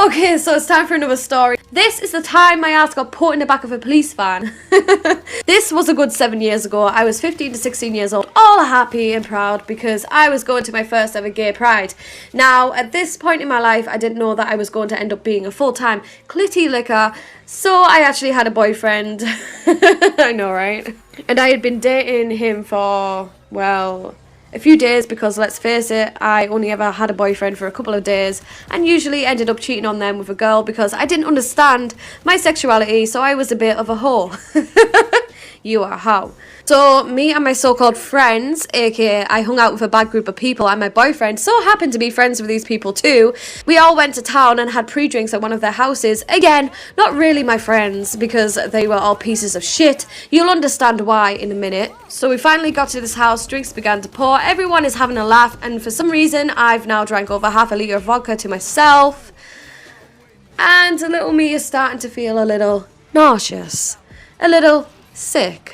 Okay, so it's time for another story. This is the time my ass got put in the back of a police van. This was a good 7 years ago. I was 15 to 16 years old, all happy and proud because I was going to my first ever gay pride. Now, at this point in my life, I didn't know that I was going to end up being a full-time clitty licker, so I actually had a boyfriend. I know, right? And I had been dating him for, well, a few days because, let's face it, I only ever had a boyfriend for a couple of days and usually ended up cheating on them with a girl because I didn't understand my sexuality, so I was a bit of a hoe. You are a hoe. So me and my so-called friends, aka I hung out with a bad group of people, and my boyfriend so happened to be friends with these people too. We all went to town and had pre-drinks at one of their houses. Again, not really my friends because they were all pieces of shit. You'll understand why in a minute. So we finally got to this house, drinks began to pour, everyone is having a laugh, and for some reason I've now drank over half a litre of vodka to myself. And little me is starting to feel a little nauseous. A little sick.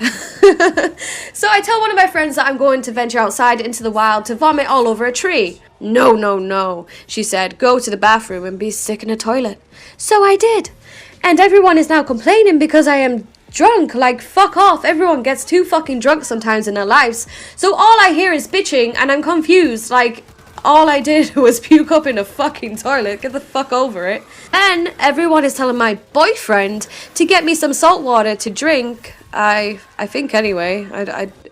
So I tell one of my friends that I'm going to venture outside into the wild to vomit all over a tree. No, no, no, she said, go to the bathroom and be sick in a toilet. So I did. And everyone is now complaining because I am drunk. Like, fuck off. Everyone gets too fucking drunk sometimes in their lives. So all I hear is bitching and I'm confused. Like, all I did was puke up in a fucking toilet. Get the fuck over it. And everyone is telling my boyfriend to get me some salt water to drink. I think anyway.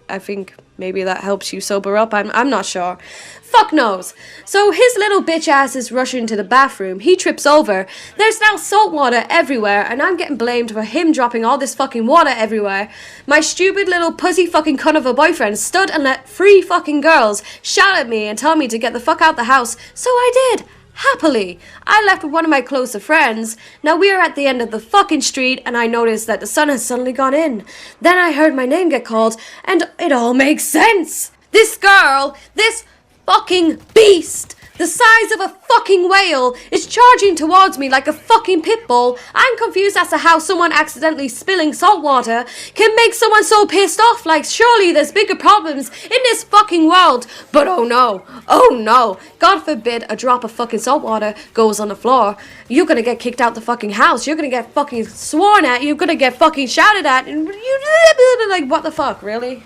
I think maybe that helps you sober up. I'm not sure. Fuck knows. So his little bitch ass is rushing to the bathroom. He trips over. There's now salt water everywhere, and I'm getting blamed for him dropping all this fucking water everywhere. My stupid little pussy fucking cunt of a boyfriend stood and let 3 fucking girls shout at me and tell me to get the fuck out the house. So I did. Happily. I left with one of my closer friends. Now we are at the end of the fucking street and I noticed that the sun has suddenly gone in. Then I heard my name get called and it all makes sense. This girl, this fucking beast, the size of a fucking whale, is charging towards me like a fucking pit bull. I'm confused as to how someone accidentally spilling salt water can make someone so pissed off. Like, surely there's bigger problems in this fucking world. But oh no, God forbid a drop of fucking salt water goes on the floor. You're gonna get kicked out the fucking house. You're gonna get fucking sworn at. You're gonna get fucking shouted at. And you like, what the fuck, really?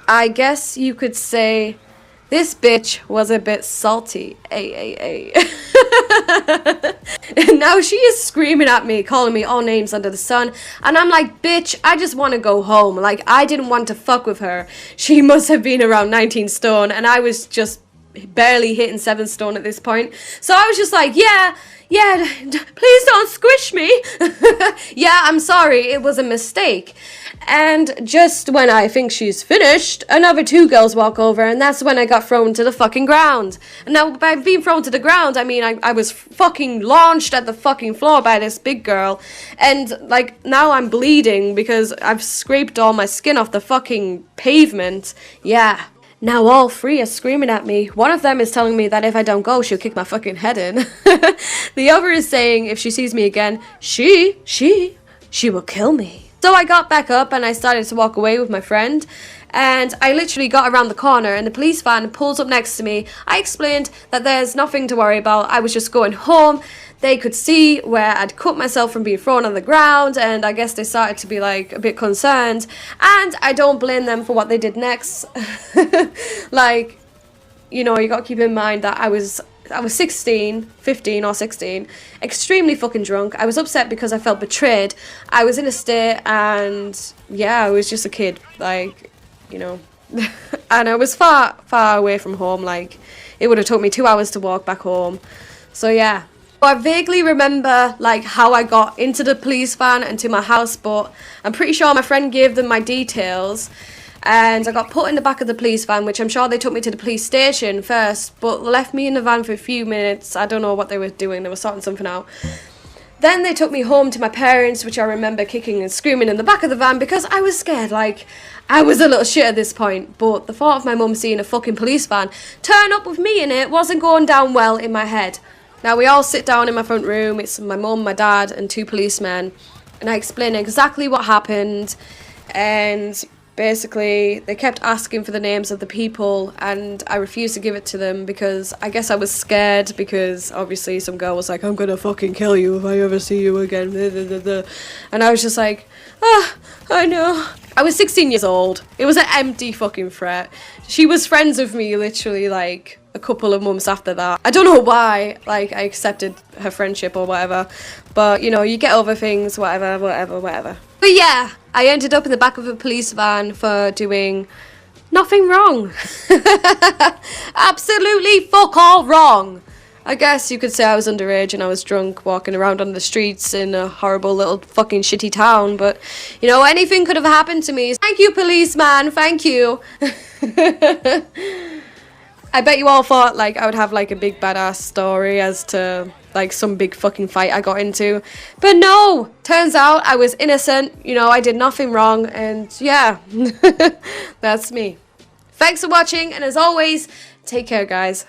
I guess you could say this bitch was a bit salty. And now she is screaming at me, calling me all names under the sun. And I'm like, bitch, I just want to go home. Like, I didn't want to fuck with her. She must have been around 19 stone. And I was just barely hitting 7 stone at this point. So I was just like, yeah, please don't squish me. Yeah, I'm sorry, it was a mistake. And just when I think she's finished, another 2 girls walk over, and that's when I got thrown to the fucking ground. And now, by being thrown to the ground, I mean I was fucking launched at the fucking floor by this big girl. And, like, now I'm bleeding because I've scraped all my skin off the fucking pavement. Yeah. Now all 3 are screaming at me. One of them is telling me that if I don't go, she'll kick my fucking head in. The other is saying if she sees me again, she will kill me. So I got back up and I started to walk away with my friend. And I literally got around the corner and the police van pulls up next to me. I explained that there's nothing to worry about. I was just going home. They could see where I'd cut myself from being thrown on the ground, and I guess they started to be like a bit concerned. And I don't blame them for what they did next. Like, you know, you got to keep in mind that I was 16, 15 or 16, extremely fucking drunk. I was upset because I felt betrayed. I was in a state and yeah, I was just a kid, like, you know. And I was far away from home. Like, it would have took me 2 hours to walk back home. So yeah. I vaguely remember like how I got into the police van and to my house, but I'm pretty sure my friend gave them my details. And I got put in the back of the police van, which I'm sure they took me to the police station first, but left me in the van for a few minutes. I don't know what they were doing. They were sorting something out. Then they took me home to my parents, which I remember kicking and screaming in the back of the van because I was scared. Like, I was a little shit at this point. But the thought of my mum seeing a fucking police van turn up with me in it wasn't going down well in my head. Now, we all sit down in my front room. It's my mum, my dad, and 2 policemen. And I explain exactly what happened. And basically they kept asking for the names of the people, and I refused to give it to them because I guess I was scared, because obviously some girl was like, I'm gonna fucking kill you if I ever see you again. And I was just like, I know. I was 16 years old. It was an empty fucking threat. She was friends with me literally like a couple of months after that. I don't know why, like, I accepted her friendship or whatever, but you know, you get over things, whatever. But yeah, I ended up in the back of a police van for doing nothing wrong. Absolutely fuck all wrong. I guess you could say I was underage and I was drunk walking around on the streets in a horrible little fucking shitty town, but you know, anything could have happened to me. Thank you, policeman, thank you. I bet you all thought like I would have like a big badass story as to like some big fucking fight I got into, but no, turns out I was innocent, you know, I did nothing wrong, and yeah, that's me. Thanks for watching, and as always, take care, guys.